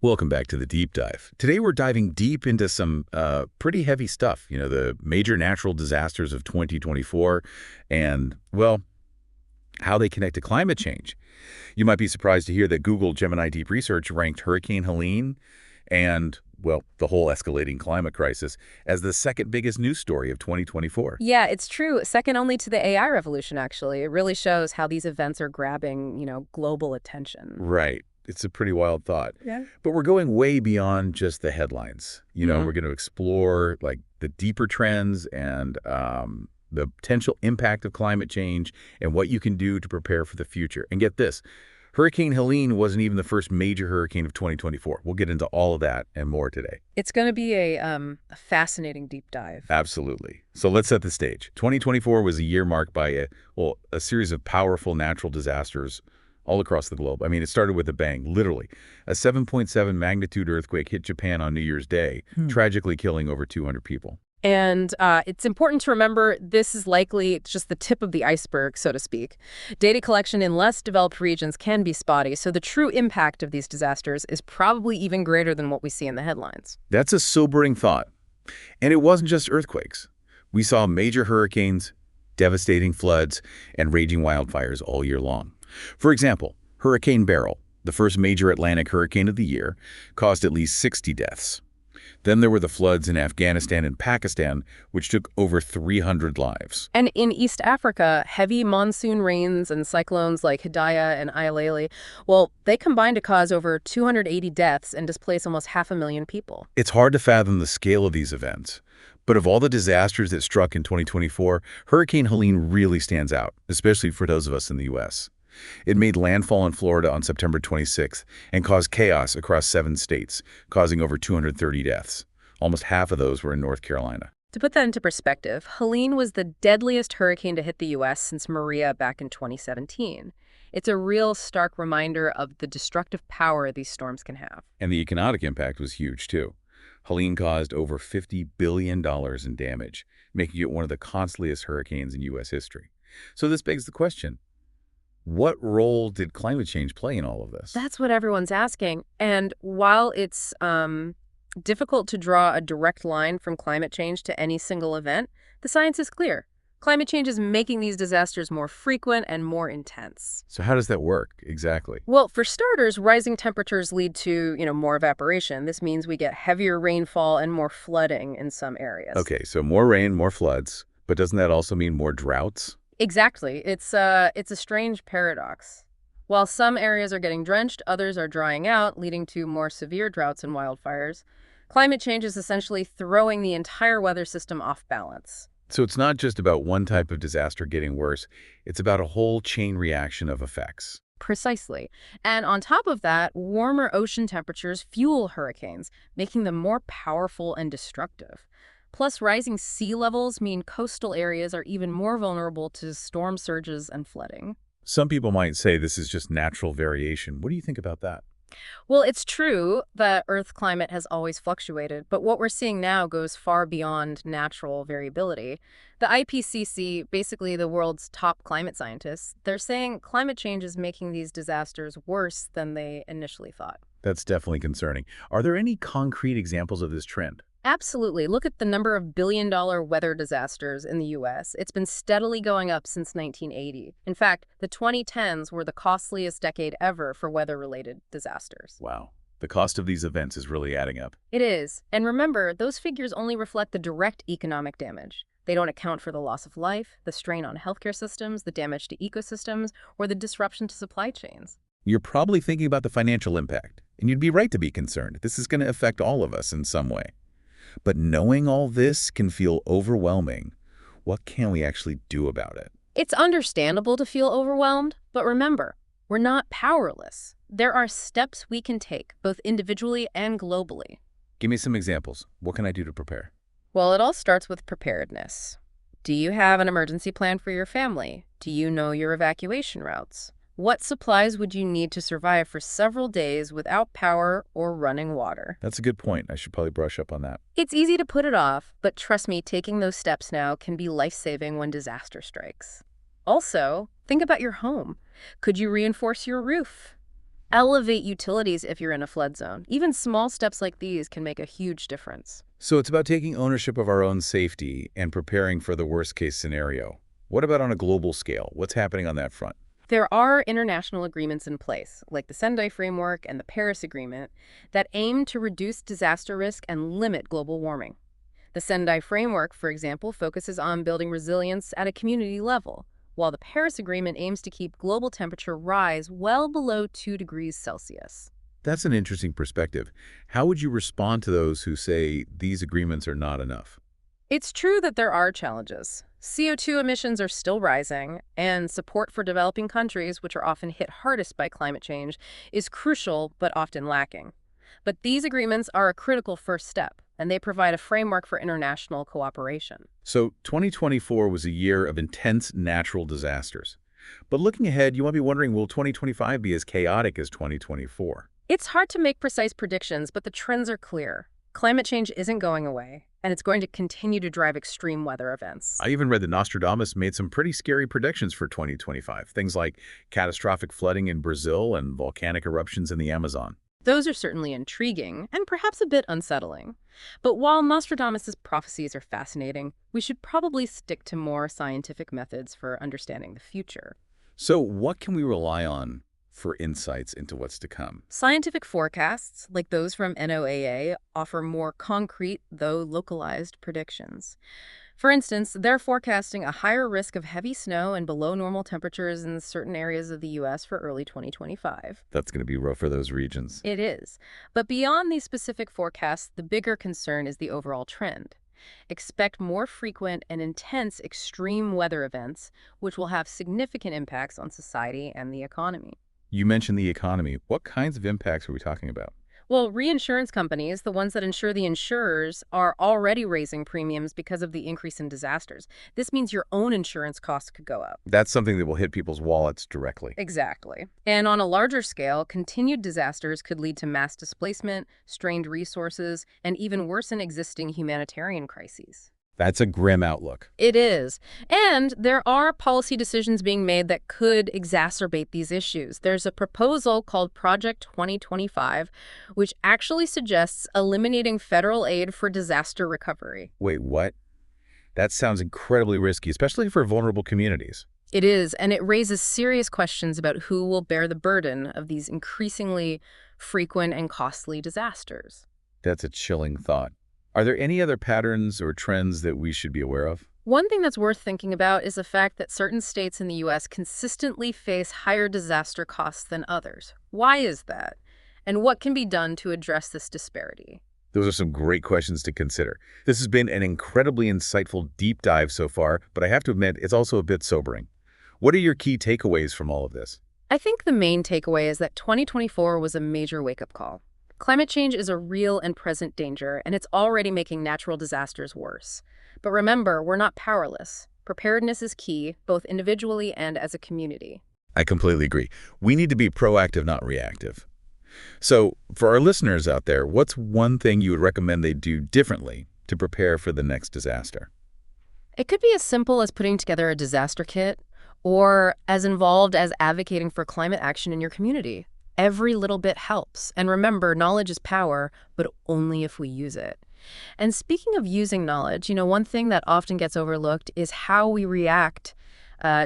Welcome back to the deep dive. Today we're diving deep into some pretty heavy stuff, the major natural disasters of 2024 and, well, how they connect to climate change. You might be surprised to hear that Google Gemini Deep Research ranked Hurricane Helene and, well, the whole escalating climate crisis as the second biggest news story of 2024. Yeah, it's true. Second only to the AI revolution, actually. It really shows how these events are grabbing, global attention. Right. It's a pretty wild thought. Yeah. But we're going way beyond just the headlines. We're going to explore like the deeper trends and the potential impact of climate change and what you can do to prepare for the future. And get this, Hurricane Helene wasn't even the first major hurricane of 2024. We'll get into all of that and more today. It's going to be a fascinating deep dive. Absolutely. So let's set the stage. 2024 was a year marked by a series of powerful natural disasters all across the globe. I mean, it started with a bang, literally. A 7.7 magnitude earthquake hit Japan on New Year's Day, tragically killing over 200 people. And it's important to remember this is likely just the tip of the iceberg, so to speak. Data collection in less developed regions can be spotty, so the true impact of these disasters is probably even greater than what we see in the headlines. That's a sobering thought. And it wasn't just earthquakes. We saw major hurricanes, devastating floods, and raging wildfires all year long. For example, Hurricane Beryl, the first major Atlantic hurricane of the year, caused at least 60 deaths. Then there were the floods in Afghanistan and Pakistan, which took over 300 lives. And in East Africa, heavy monsoon rains and cyclones like Hidaya and Ayalele, well, they combined to cause over 280 deaths and displace almost 500,000 people. It's hard to fathom the scale of these events. But of all the disasters that struck in 2024, Hurricane Helene really stands out, especially for those of us in the U.S. It made landfall in Florida on September 26th and caused chaos across 7 states, causing over 230 deaths. Almost half of those were in North Carolina. To put that into perspective, Helene was the deadliest hurricane to hit the U.S. since Maria back in 2017. It's a real stark reminder of the destructive power these storms can have. And the economic impact was huge, too. Helene caused over $50 billion in damage, making it one of the costliest hurricanes in U.S. history. So this begs the question, what role did climate change play in all of this? That's what everyone's asking. And while it's difficult to draw a direct line from climate change to any single event, the science is clear. Climate change is making these disasters more frequent and more intense. So how does that work exactly? Well, for starters, rising temperatures lead to, more evaporation. This means we get heavier rainfall and more flooding in some areas. Okay, so more rain, more floods. But doesn't that also mean more droughts? Exactly. It's a strange paradox. While some areas are getting drenched, others are drying out, leading to more severe droughts and wildfires. Climate change is essentially throwing the entire weather system off balance. So it's not just about one type of disaster getting worse. It's about a whole chain reaction of effects. Precisely. And on top of that, warmer ocean temperatures fuel hurricanes, making them more powerful and destructive. Plus, rising sea levels mean coastal areas are even more vulnerable to storm surges and flooding. Some people might say this is just natural variation. What do you think about that? Well, it's true that Earth's climate has always fluctuated, but what we're seeing now goes far beyond natural variability. The IPCC, basically the world's top climate scientists, they're saying climate change is making these disasters worse than they initially thought. That's definitely concerning. Are there any concrete examples of this trend? Absolutely. Look at the number of billion-dollar weather disasters in the U.S. It's been steadily going up since 1980. In fact, the 2010s were the costliest decade ever for weather-related disasters. Wow. The cost of these events is really adding up. It is. And remember, those figures only reflect the direct economic damage. They don't account for the loss of life, the strain on healthcare systems, the damage to ecosystems, or the disruption to supply chains. You're probably thinking about the financial impact, and you'd be right to be concerned. This is going to affect all of us in some way. But knowing all this can feel overwhelming. What can we actually do about it? It's understandable to feel overwhelmed, but remember, we're not powerless. There are steps we can take, both individually and globally. Give me some examples. What can I do to prepare? Well, it all starts with preparedness. Do you have an emergency plan for your family? Do you know your evacuation routes? What supplies would you need to survive for several days without power or running water? That's a good point. I should probably brush up on that. It's easy to put it off, but trust me, taking those steps now can be life-saving when disaster strikes. Also, think about your home. Could you reinforce your roof? Elevate utilities if you're in a flood zone. Even small steps like these can make a huge difference. So it's about taking ownership of our own safety and preparing for the worst-case scenario. What about on a global scale? What's happening on that front? There are international agreements in place, like the Sendai Framework and the Paris Agreement, that aim to reduce disaster risk and limit global warming. The Sendai Framework, for example, focuses on building resilience at a community level, while the Paris Agreement aims to keep global temperature rise well below 2 degrees Celsius. That's an interesting perspective. How would you respond to those who say these agreements are not enough? It's true that there are challenges. CO2 emissions are still rising, and support for developing countries, which are often hit hardest by climate change, is crucial but often lacking. But these agreements are a critical first step, and they provide a framework for international cooperation. So 2024 was a year of intense natural disasters. But looking ahead, you might be wondering, will 2025 be as chaotic as 2024? It's hard to make precise predictions, but the trends are clear. Climate change isn't going away, and it's going to continue to drive extreme weather events. I even read that Nostradamus made some pretty scary predictions for 2025, things like catastrophic flooding in Brazil and volcanic eruptions in the Amazon. Those are certainly intriguing and perhaps a bit unsettling. But while Nostradamus' prophecies are fascinating, we should probably stick to more scientific methods for understanding the future. So what can we rely on for insights into what's to come? Scientific forecasts, like those from NOAA, offer more concrete, though localized, predictions. For instance, they're forecasting a higher risk of heavy snow and below normal temperatures in certain areas of the U.S. for early 2025. That's going to be rough for those regions. It is. But beyond these specific forecasts, the bigger concern is the overall trend. Expect more frequent and intense extreme weather events, which will have significant impacts on society and the economy. You mentioned the economy. What kinds of impacts are we talking about? Well, reinsurance companies, the ones that insure the insurers, are already raising premiums because of the increase in disasters. This means your own insurance costs could go up. That's something that will hit people's wallets directly. Exactly. And on a larger scale, continued disasters could lead to mass displacement, strained resources, and even worsen existing humanitarian crises. That's a grim outlook. It is. And there are policy decisions being made that could exacerbate these issues. There's a proposal called Project 2025, which actually suggests eliminating federal aid for disaster recovery. Wait, what? That sounds incredibly risky, especially for vulnerable communities. It is, and it raises serious questions about who will bear the burden of these increasingly frequent and costly disasters. That's a chilling thought. Are there any other patterns or trends that we should be aware of? One thing that's worth thinking about is the fact that certain states in the U.S. consistently face higher disaster costs than others. Why is that? And what can be done to address this disparity? Those are some great questions to consider. This has been an incredibly insightful deep dive so far, but I have to admit it's also a bit sobering. What are your key takeaways from all of this? I think the main takeaway is that 2024 was a major wake-up call. Climate change is a real and present danger, and it's already making natural disasters worse. But remember, we're not powerless. Preparedness is key, both individually and as a community. I completely agree. We need to be proactive, not reactive. So, for our listeners out there, what's one thing you would recommend they do differently to prepare for the next disaster? It could be as simple as putting together a disaster kit, or as involved as advocating for climate action in your community. Every little bit helps. And remember, knowledge is power, but only if we use it. And speaking of using knowledge, one thing that often gets overlooked is how we react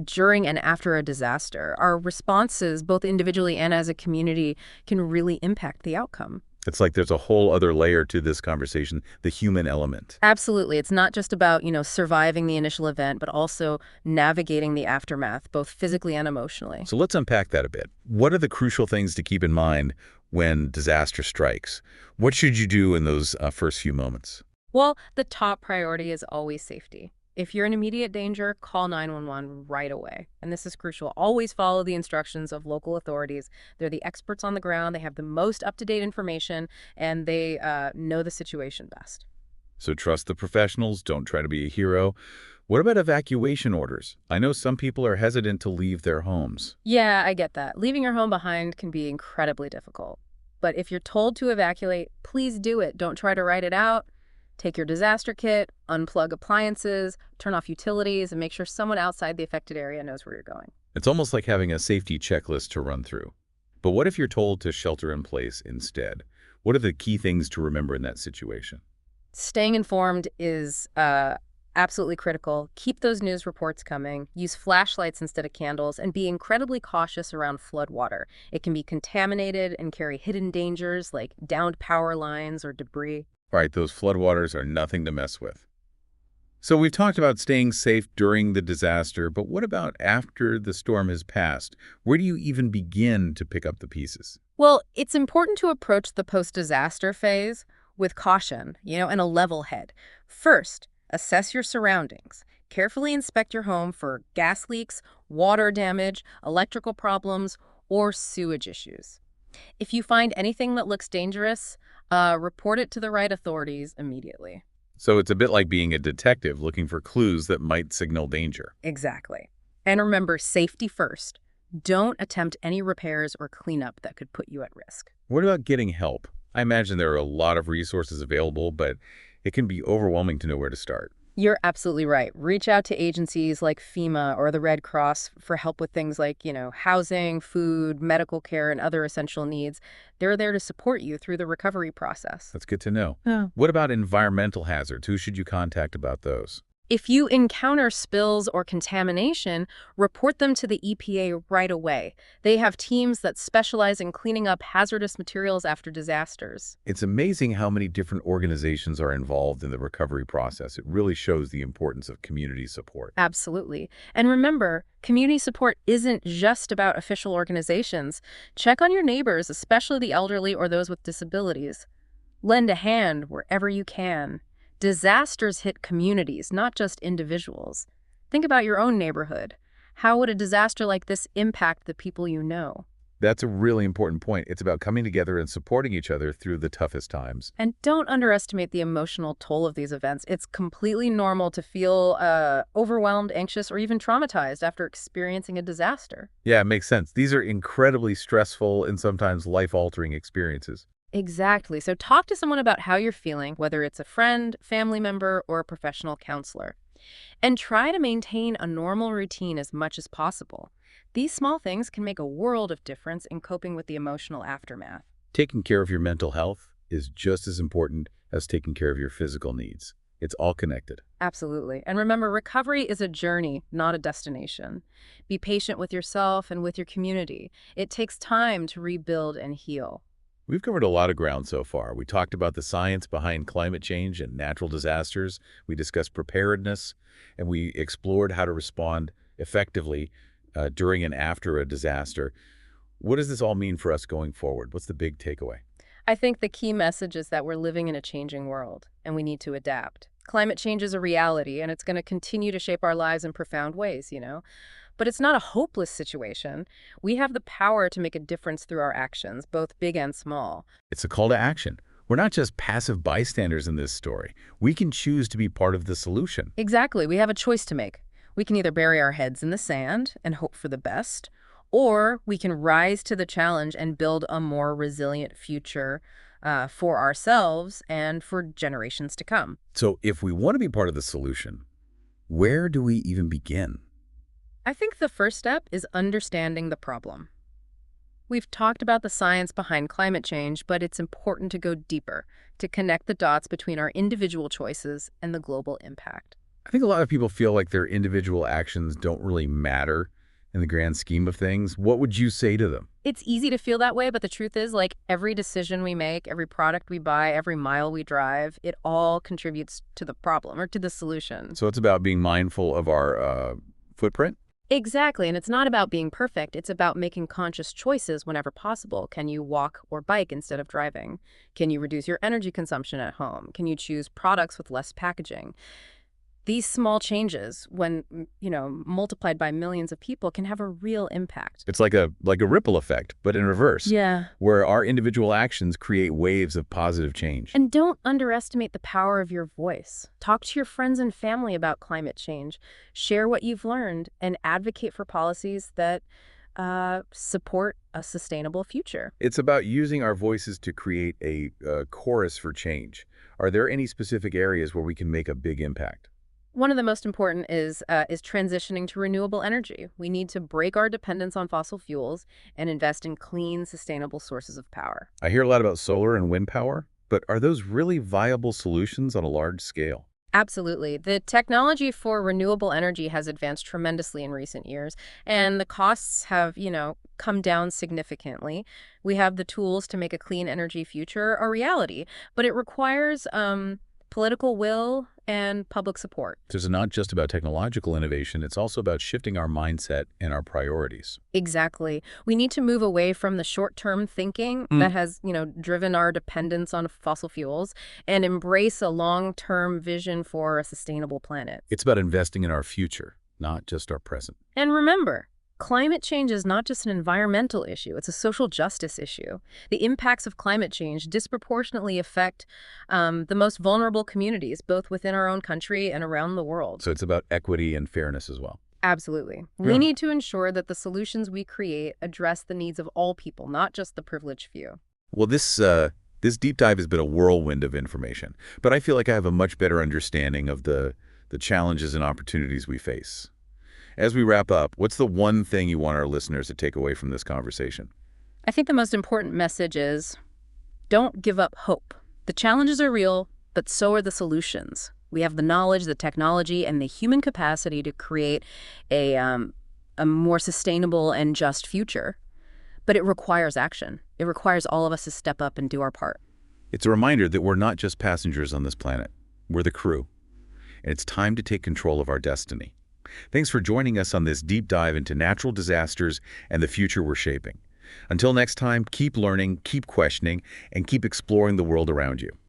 during and after a disaster. Our responses, both individually and as a community, can really impact the outcome. It's like there's a whole other layer to this conversation, the human element. Absolutely. It's not just about, surviving the initial event, but also navigating the aftermath, both physically and emotionally. So let's unpack that a bit. What are the crucial things to keep in mind when disaster strikes? What should you do in those first few moments? Well, the top priority is always safety. If you're in immediate danger, call 911 right away. And this is crucial. Always follow the instructions of local authorities. They're the experts on the ground. They have the most up-to-date information, and they know the situation best. So trust the professionals. Don't try to be a hero. What about evacuation orders? I know some people are hesitant to leave their homes. Yeah, I get that. Leaving your home behind can be incredibly difficult. But if you're told to evacuate, please do it. Don't try to write it out. Take your disaster kit, unplug appliances, turn off utilities, and make sure someone outside the affected area knows where you're going. It's almost like having a safety checklist to run through. But what if you're told to shelter in place instead? What are the key things to remember in that situation? Staying informed is absolutely critical. Keep those news reports coming. Use flashlights instead of candles, and be incredibly cautious around flood water. It can be contaminated and carry hidden dangers like downed power lines or debris. All right, those floodwaters are nothing to mess with. So we've talked about staying safe during the disaster, but what about after the storm has passed? Where do you even begin to pick up the pieces? Well, it's important to approach the post-disaster phase with caution, and a level head. First, assess your surroundings. Carefully inspect your home for gas leaks, water damage, electrical problems, or sewage issues. If you find anything that looks dangerous, report it to the right authorities immediately. So it's a bit like being a detective looking for clues that might signal danger. Exactly. And remember, safety first. Don't attempt any repairs or cleanup that could put you at risk. What about getting help? I imagine there are a lot of resources available, but it can be overwhelming to know where to start. You're absolutely right. Reach out to agencies like FEMA or the Red Cross for help with things like, housing, food, medical care, and other essential needs. They're there to support you through the recovery process. That's good to know. Yeah. What about environmental hazards? Who should you contact about those? If you encounter spills or contamination, report them to the EPA right away. They have teams that specialize in cleaning up hazardous materials after disasters. It's amazing how many different organizations are involved in the recovery process. It really shows the importance of community support. Absolutely. And remember, community support isn't just about official organizations. Check on your neighbors, especially the elderly or those with disabilities. Lend a hand wherever you can. Disasters hit communities, not just individuals. Think about your own neighborhood. How would a disaster like this impact the people you know? That's a really important point. It's about coming together and supporting each other through the toughest times. And don't underestimate the emotional toll of these events. It's completely normal to feel overwhelmed, anxious, or even traumatized after experiencing a disaster. Yeah, it makes sense. These are incredibly stressful and sometimes life-altering experiences. Exactly. So talk to someone about how you're feeling, whether it's a friend, family member, or a professional counselor. And try to maintain a normal routine as much as possible. These small things can make a world of difference in coping with the emotional aftermath. Taking care of your mental health is just as important as taking care of your physical needs. It's all connected. Absolutely. And remember, recovery is a journey, not a destination. Be patient with yourself and with your community. It takes time to rebuild and heal. We've covered a lot of ground so far. We talked about the science behind climate change and natural disasters. We discussed preparedness, and we explored how to respond effectively during and after a disaster. What does this all mean for us going forward? What's the big takeaway? I think the key message is that we're living in a changing world, and we need to adapt. Climate change is a reality, and it's going to continue to shape our lives in profound ways. But it's not a hopeless situation. We have the power to make a difference through our actions, both big and small. It's a call to action. We're not just passive bystanders in this story. We can choose to be part of the solution. Exactly. We have a choice to make. We can either bury our heads in the sand and hope for the best, or we can rise to the challenge and build a more resilient future for ourselves and for generations to come. So if we want to be part of the solution, where do we even begin? I think the first step is understanding the problem. We've talked about the science behind climate change, but it's important to go deeper, to connect the dots between our individual choices and the global impact. I think a lot of people feel like their individual actions don't really matter in the grand scheme of things. What would you say to them? It's easy to feel that way, but the truth is, like, every decision we make, every product we buy, every mile we drive, it all contributes to the problem or to the solution. So it's about being mindful of our footprint? Exactly, and it's not about being perfect. It's about making conscious choices whenever possible. Can you walk or bike instead of driving? Can you reduce your energy consumption at home? Can you choose products with less packaging? These small changes, when, multiplied by millions of people, can have a real impact. It's like a ripple effect, but in reverse. Yeah. Where our individual actions create waves of positive change. And don't underestimate the power of your voice. Talk to your friends and family about climate change. Share what you've learned and advocate for policies that support a sustainable future. It's about using our voices to create a chorus for change. Are there any specific areas where we can make a big impact? One of the most important is transitioning to renewable energy. We need to break our dependence on fossil fuels and invest in clean, sustainable sources of power. I hear a lot about solar and wind power, but are those really viable solutions on a large scale? Absolutely. The technology for renewable energy has advanced tremendously in recent years, and the costs have, come down significantly. We have the tools to make a clean energy future a reality, but it requires political will and public support. This is not just about technological innovation, it's also about shifting our mindset and our priorities. Exactly. We need to move away from the short-term thinking that has, driven our dependence on fossil fuels and embrace a long-term vision for a sustainable planet. It's about investing in our future, not just our present. And remember, climate change is not just an environmental issue, it's a social justice issue. The impacts of climate change disproportionately affect the most vulnerable communities, both within our own country and around the world. So it's about equity and fairness as well. Absolutely. Yeah. We need to ensure that the solutions we create address the needs of all people, not just the privileged few. Well, this deep dive has been a whirlwind of information, but I feel like I have a much better understanding of the challenges and opportunities we face. As we wrap up, what's the one thing you want our listeners to take away from this conversation? I think the most important message is don't give up hope. The challenges are real, but so are the solutions. We have the knowledge, the technology, and the human capacity to create a more sustainable and just future. But it requires action. It requires all of us to step up and do our part. It's a reminder that we're not just passengers on this planet. We're the crew. And it's time to take control of our destiny. Thanks for joining us on this deep dive into natural disasters and the future we're shaping. Until next time, keep learning, keep questioning, and keep exploring the world around you.